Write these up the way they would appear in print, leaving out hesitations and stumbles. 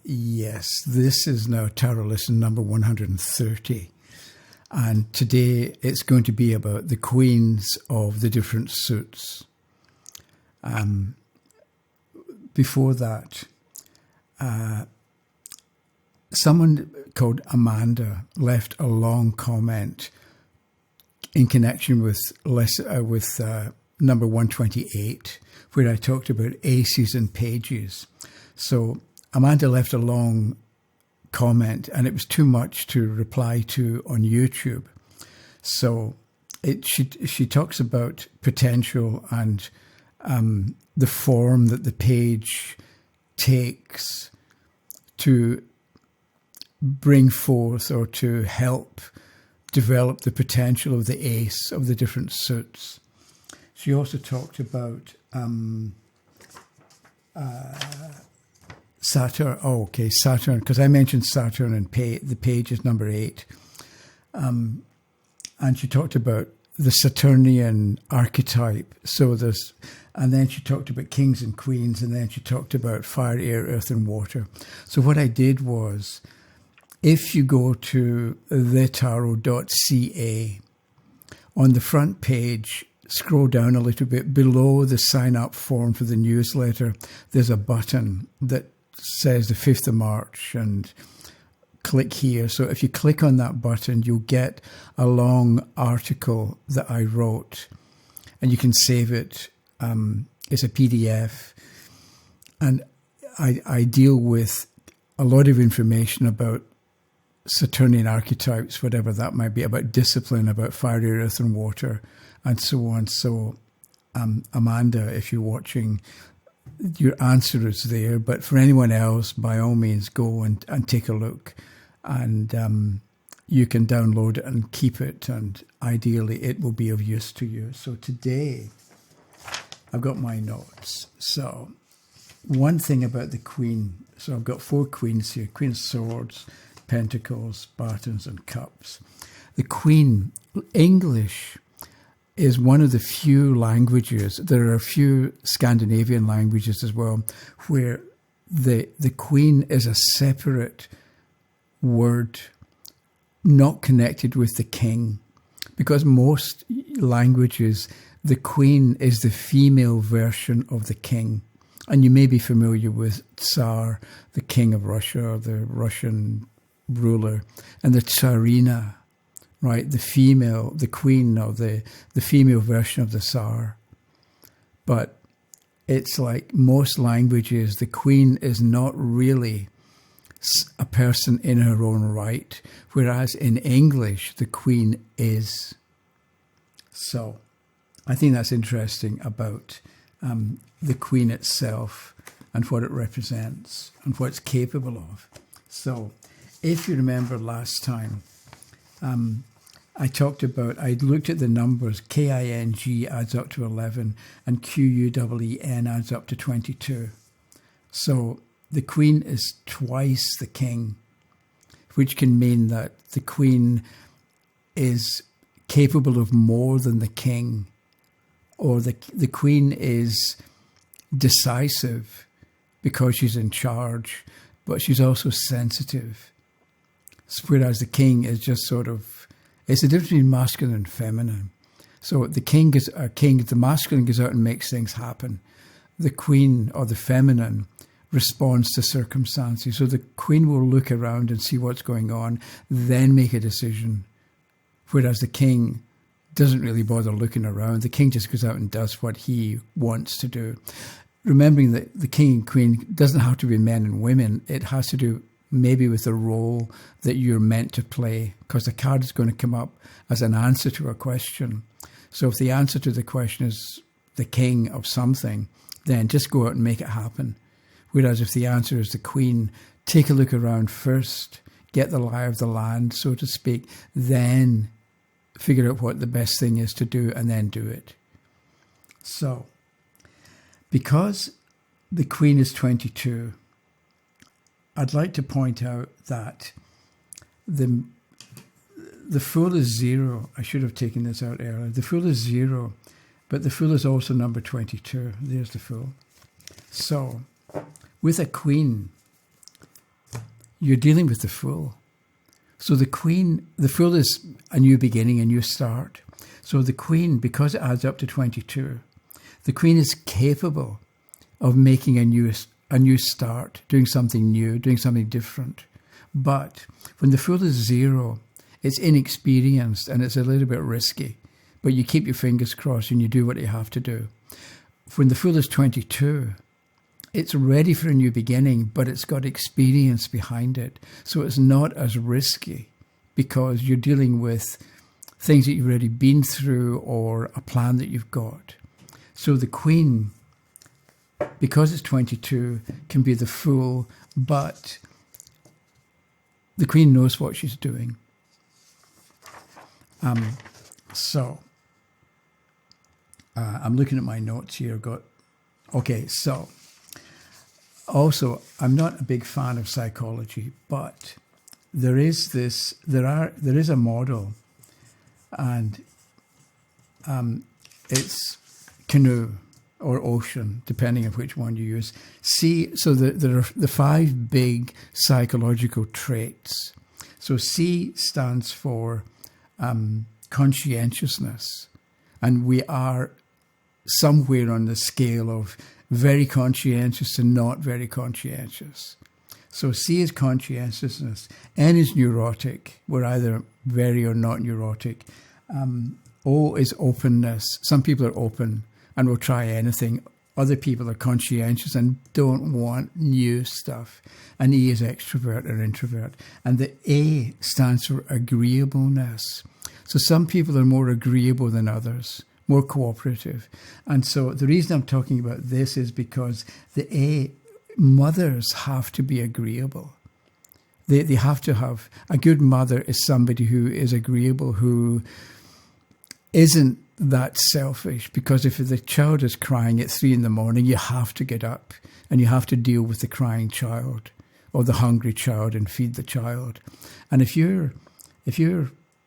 Yes, this is now Tarot Lesson number 130. And today it's going to be about the queens of the different suits. Before that, someone called Amanda left a long comment in connection with number 128, where I talked about aces and pages. So Amanda left a long comment, and it was too much to reply to on YouTube. So she talks about potential and the form that the page takes to bring forth or to help develop the potential of the ace of the different suits. She also talked about Saturn. Oh, okay, Saturn, because I mentioned Saturn and the page is number 8. And she talked about the Saturnian archetype. And then she talked about kings and queens, and then she talked about fire, air, earth, and water. So what I did was, if you go to thetarot.ca, on the front page, scroll down a little bit below the sign up form for the newsletter, there's a button that says the 5th of March and click here. So if you click on that button, you'll get a long article that I wrote, and you can save it. It's a PDF, and I deal with a lot of information about Saturnian archetypes, whatever that might be, about discipline, about fire, air, earth, and water, and so on. So, Amanda, if you're watching, your answer is there. But for anyone else, by all means, go and take a look. And you can download it and keep it. And ideally, it will be of use to you. So today, I've got my notes. So one thing about the Queen. So I've got 4 queens here. Queen of Swords, Pentacles, Batons, and Cups. The Queen, English, is one of the few languages, there are a few Scandinavian languages as well, where the Queen is a separate word, not connected with the king. Because most languages, the Queen is the female version of the king. And you may be familiar with Tsar, the king of Russia, the Russian ruler, and the Tsarina, right? The queen, or the female version of the Tsar. But it's like most languages, the queen is not really a person in her own right, whereas in English, the queen is. So I think that's interesting about the queen itself and what it represents and what it's capable of. So if you remember last time, I looked at the numbers. King adds up to 11 and Quen adds up to 22. So the queen is twice the king, which can mean that the queen is capable of more than the king, or the queen is decisive because she's in charge, but she's also sensitive. Whereas the king is just sort of, it's the difference between masculine and feminine. So the masculine goes out and makes things happen. The queen, or the feminine, responds to circumstances. So the queen will look around and see what's going on, then make a decision. Whereas the king doesn't really bother looking around. The king just goes out and does what he wants to do. Remembering that the king and queen doesn't have to be men and women. It has to do maybe with the role that you're meant to play, because the card is going to come up as an answer to a question. So if the answer to the question is the king of something, then just go out and make it happen. Whereas if the answer is the queen, take a look around first, get the lie of the land, so to speak, then figure out what the best thing is to do and then do it. So, because the queen is 22, I'd like to point out that the fool is 0. I should have taken this out earlier. The fool is 0, but the fool is also number 22. There's the fool. So, with a queen, you're dealing with the Fool. So the Fool is a new beginning, a new start. So the Queen, because it adds up to 22, the Queen is capable of making a new start, doing something new, doing something different. But when the Fool is 0, it's inexperienced and it's a little bit risky. But you keep your fingers crossed and you do what you have to do. When the Fool is 22, it's ready for a new beginning, but it's got experience behind it. So it's not as risky because you're dealing with things that you've already been through or a plan that you've got. So the Queen, because it's 22, can be the Fool, but the Queen knows what she's doing. I'm looking at my notes here. So also, I'm not a big fan of psychology, but there is a model, and it's canoe or ocean, depending on which one you use. So there are the 5 big psychological traits. So C stands for conscientiousness, and we are somewhere on the scale of very conscientious to not very conscientious. So C is conscientiousness. N is neurotic. We're either very or not neurotic. O is openness. Some people are open and will try anything. Other people are conscientious and don't want new stuff. And E is extrovert or introvert. And the A stands for agreeableness. So some people are more agreeable than others, more cooperative. And so the reason I'm talking about this is because mothers have to be agreeable. They have to have, a good mother is somebody who is agreeable, who isn't that selfish, because if the child is crying at 3 a.m, you have to get up and you have to deal with the crying child or the hungry child and feed the child. And if you're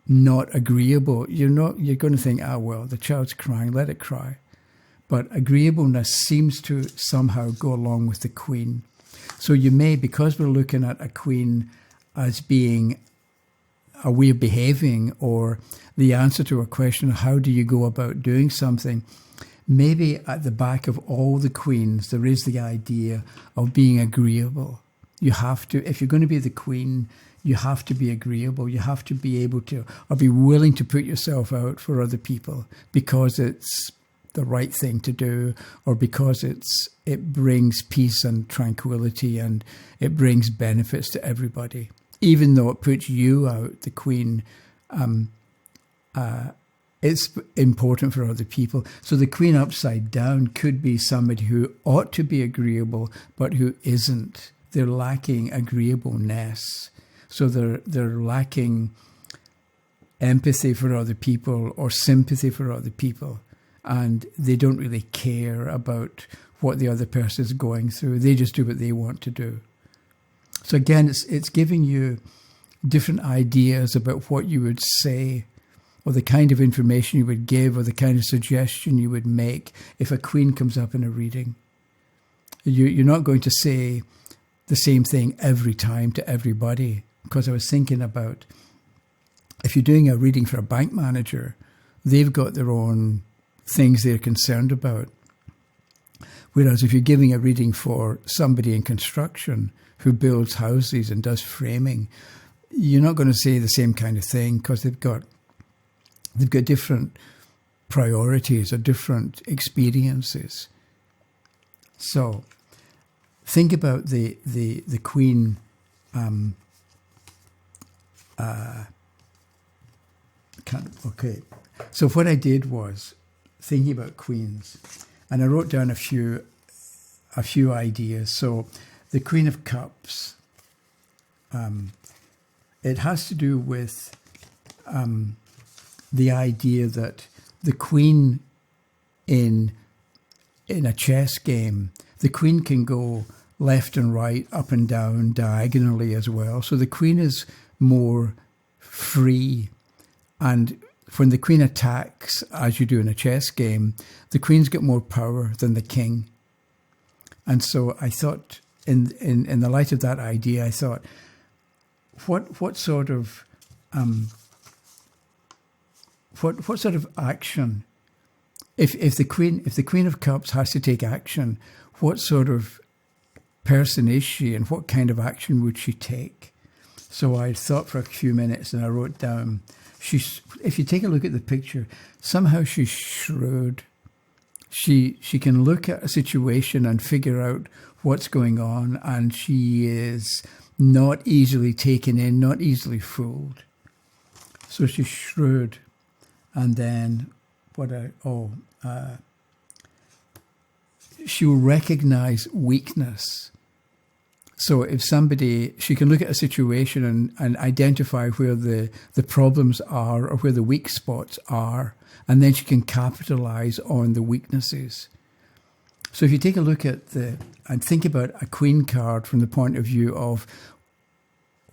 not agreeable, you're going to think, well, the child's crying, let it cry. But agreeableness seems to somehow go along with the Queen. So you may, because we're looking at a Queen as being a way of behaving or the answer to a question, how do you go about doing something, maybe at the back of all the Queens, there is the idea of being agreeable. You have to, if you're going to be the Queen, you have to be agreeable. You have to be able to, or be willing to put yourself out for other people because it's the right thing to do, or because it brings peace and tranquility and it brings benefits to everybody. Even though it puts you out, the Queen, it's important for other people. So the Queen upside down could be somebody who ought to be agreeable, but who isn't. They're lacking agreeableness. So they're lacking empathy for other people or sympathy for other people. And they don't really care about what the other person is going through. They just do what they want to do. So again, it's giving you different ideas about what you would say, or the kind of information you would give, or the kind of suggestion you would make if a Queen comes up in a reading. You're not going to say the same thing every time to everybody, because I was thinking about, if you're doing a reading for a bank manager, they've got their own things they're concerned about. Whereas if you're giving a reading for somebody in construction who builds houses and does framing, you're not going to say the same kind of thing, because they've got different priorities or different experiences. So think about the Queen. Okay. So what I did was thinking about Queens, and I wrote down a few ideas. So the Queen of Cups, it has to do with the idea that the Queen in a chess game, the Queen can go left and right, up and down, diagonally as well. So the Queen is more free. And when the Queen attacks, as you do in a chess game, the Queen's got more power than the King. And so I thought, in the light of that idea, I thought, what sort of what sort of action, if the Queen of Cups has to take action, what sort of person is she, and what kind of action would she take? So I thought for a few minutes, and I wrote down, if you take a look at the picture, somehow she's shrewd. She can look at a situation and figure out what's going on, and she is not easily taken in, not easily fooled. So she's shrewd. And then she will recognize weakness. So if she can look at a situation and identify where the problems are or where the weak spots are, and then she can capitalize on the weaknesses. So if you take a look at and think about a Queen card from the point of view of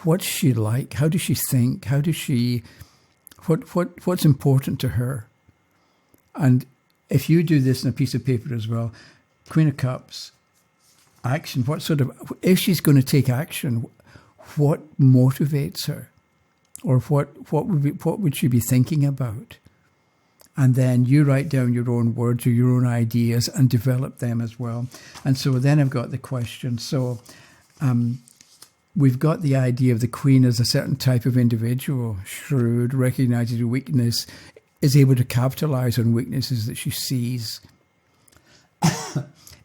what's she like, how does she think, what's important to her? And if you do this in a piece of paper as well, Queen of Cups, action, if she's going to take action, what motivates her? Or what would she be thinking about? And then you write down your own words or your own ideas and develop them as well. And so then I've got the question. So we've got the idea of the Queen as a certain type of individual, shrewd, recognizes a weakness, is able to capitalize on weaknesses that she sees.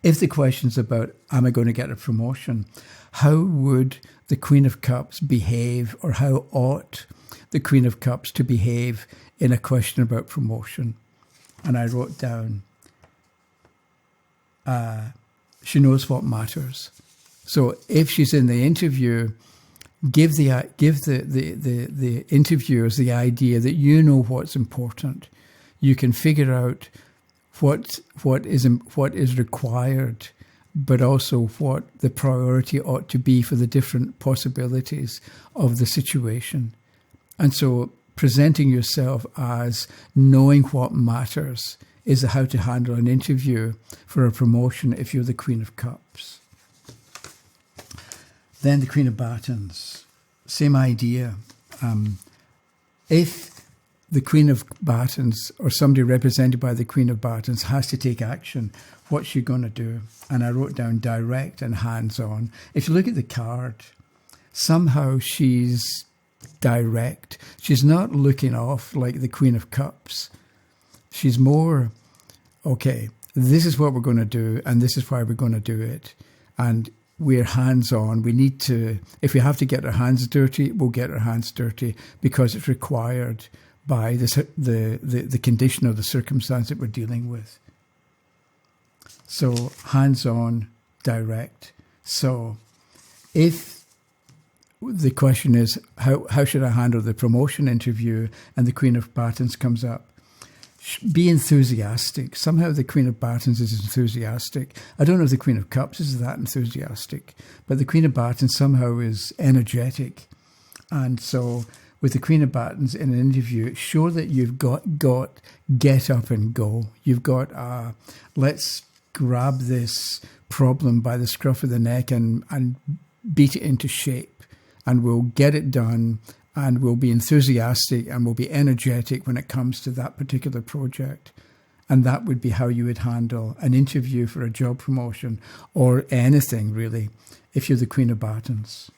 If the question's about, am I going to get a promotion? How would the Queen of Cups behave, or how ought the Queen of Cups to behave in a question about promotion? And I wrote down, she knows what matters. So if she's in the interview, give the interviewers the idea that you know what's important. You can figure out what is required, but also what the priority ought to be for the different possibilities of the situation. And so presenting yourself as knowing what matters is how to handle an interview for a promotion if you're the Queen of Cups. Then the Queen of Batons, same idea. If the Queen of Batons, or somebody represented by the Queen of Batons, has to take action, what's she going to do? And I wrote down direct and hands-on. If you look at the card, somehow she's direct. She's not looking off like the Queen of Cups. She's more, okay, this is what we're going to do, and this is why we're going to do it. And we're hands-on. We need to, if we have to get our hands dirty, we'll get our hands dirty because it's required by the condition or the circumstance that we're dealing with. So hands-on, direct. So if the question is, how should I handle the promotion interview, and the Queen of Batons comes up, be enthusiastic. Somehow the Queen of Batons is enthusiastic. I don't know if the Queen of Cups is that enthusiastic, but the Queen of Batons somehow is energetic. And so with the Queen of Batons in an interview, show that you've got get up and go. You've got, let's grab this problem by the scruff of the neck and beat it into shape, and we'll get it done, and we'll be enthusiastic and we'll be energetic when it comes to that particular project. And that would be how you would handle an interview for a job promotion, or anything really, if you're the Queen of Batons.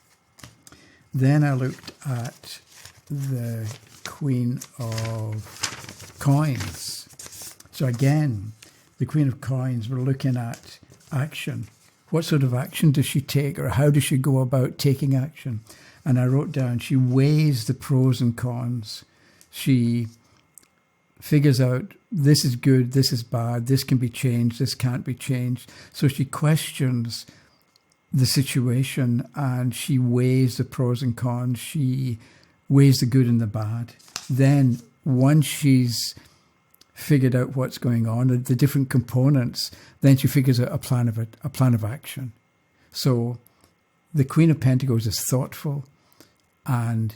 Then I looked at the Queen of Coins. So again, the Queen of Coins, we're looking at action. What sort of action does she take, or how does she go about taking action? And I wrote down, she weighs the pros and cons. She figures out, this is good, this is bad, this can be changed, this can't be changed. So she questions the situation, and she weighs the pros and cons. She weighs the good and the bad. Then once she's figured out what's going on, the different components, then she figures out a plan of action. So the Queen of Pentacles is thoughtful and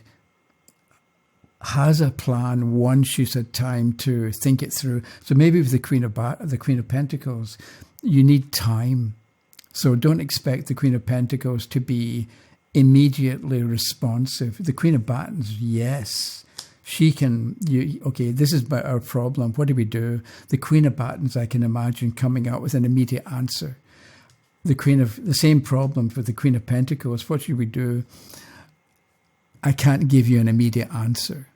has a plan once she's had time to think it through. So maybe with the Queen of Pentacles, you need time. So don't expect the Queen of Pentacles to be immediately responsive. The Queen of Batons, yes. She can, okay, this is about our problem. What do we do? The Queen of Batons, I can imagine coming out with an immediate answer. The same problem for the Queen of Pentacles. What should we do? I can't give you an immediate answer.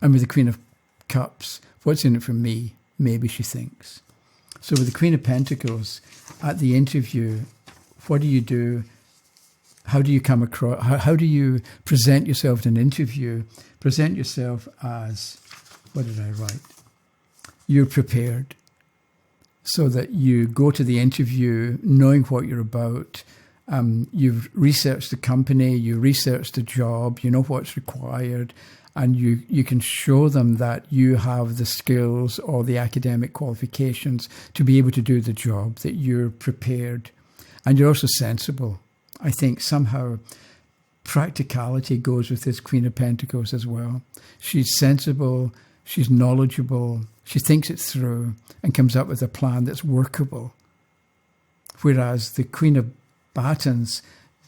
And with the Queen of Cups, what's in it for me? Maybe she thinks. So with the Queen of Pentacles, at the interview, what do you do? How do you come across? How do you present yourself in an interview? Present yourself as, what did I write? You're prepared, so that you go to the interview knowing what you're about. You've researched the company, you researched the job, you know what's required, and you can show them that you have the skills or the academic qualifications to be able to do the job, that you're prepared. And you're also sensible. I think somehow practicality goes with this Queen of Pentacles as well. She's sensible, she's knowledgeable, she thinks it through and comes up with a plan that's workable. Whereas the Queen of Batons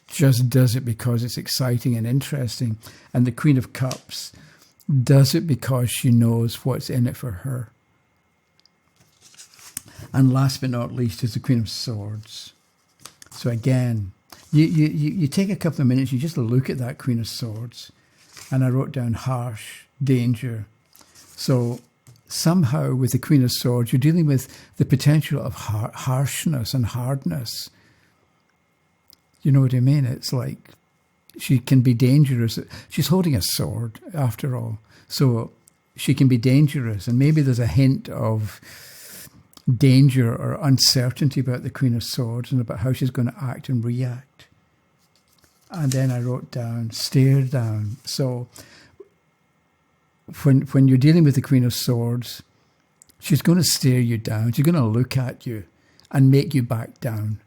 just does it because it's exciting and interesting. And the Queen of Cups does it because she knows what's in it for her. And last but not least is the Queen of Swords. So again, you take a couple of minutes, you just look at that Queen of Swords. And I wrote down harsh, danger. So somehow with the Queen of Swords, you're dealing with the potential of harshness and hardness. You know what I mean? It's like she can be dangerous. She's holding a sword, after all. So she can be dangerous. And maybe there's a hint of danger or uncertainty about the Queen of Swords and about how she's going to act and react. And then I wrote down, stare down. So when you're dealing with the Queen of Swords, she's going to stare you down. She's going to look at you and make you back down.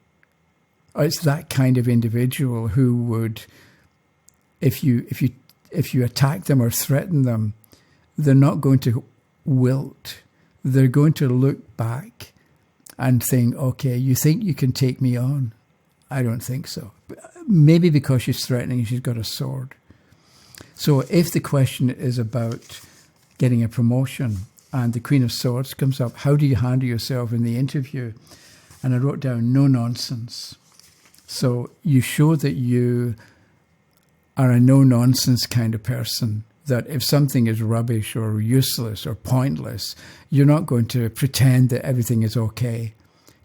It's that kind of individual who would, if you attack them or threaten them, they're not going to wilt. They're going to look back and think, okay, you think you can take me on? I don't think so. Maybe because she's threatening, she's got a sword. So if the question is about getting a promotion and the Queen of Swords comes up, how do you handle yourself in the interview? And I wrote down, no nonsense. So you show that you are a no-nonsense kind of person, that if something is rubbish or useless or pointless, you're not going to pretend that everything is okay.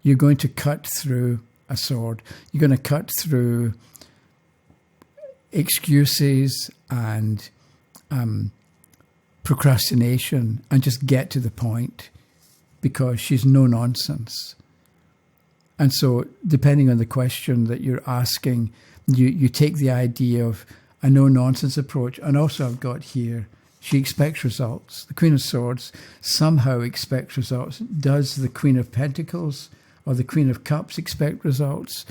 You're going to cut through a sword. You're going to cut through excuses and procrastination and just get to the point, because she's no nonsense. And so depending on the question that you're asking, you take the idea of a no-nonsense approach. And also I've got here, she expects results. The Queen of Swords somehow expects results. Does the Queen of Pentacles or the Queen of Cups expect results?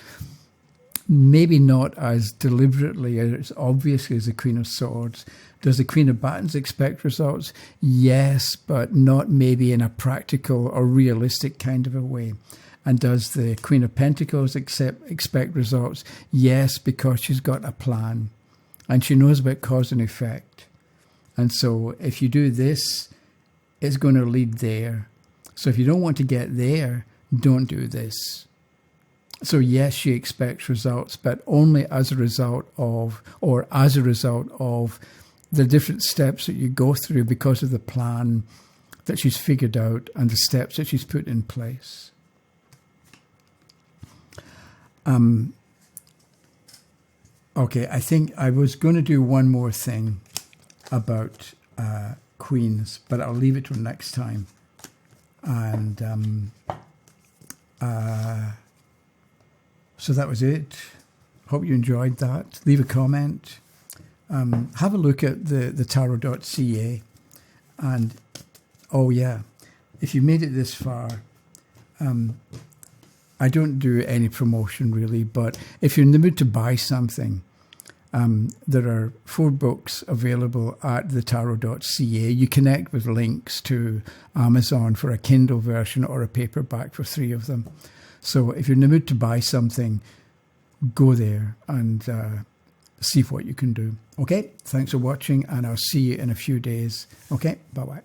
Maybe not as deliberately, as obviously as the Queen of Swords. Does the Queen of Batons expect results? Yes, but not maybe in a practical or realistic kind of a way. And does the Queen of Pentacles expect results? Yes, because she's got a plan. And she knows about cause and effect. And so if you do this, it's going to lead there. So if you don't want to get there, don't do this. So yes, she expects results, but only as a result of the different steps that you go through because of the plan that she's figured out and the steps that she's put in place. Okay, I think I was going to do one more thing about queens, but I'll leave it till next time. And so that was it. Hope you enjoyed that. Leave a comment. Have a look at the tarot.ca. And, oh yeah, if you made it this far, I don't do any promotion really, but if you're in the mood to buy something, there are 4 books available at the tarot.ca. You connect with links to Amazon for a Kindle version or a paperback for 3 of them. So if you're in the mood to buy something, go there and see what you can do. Okay, thanks for watching, and I'll see you in a few days. Okay, bye-bye.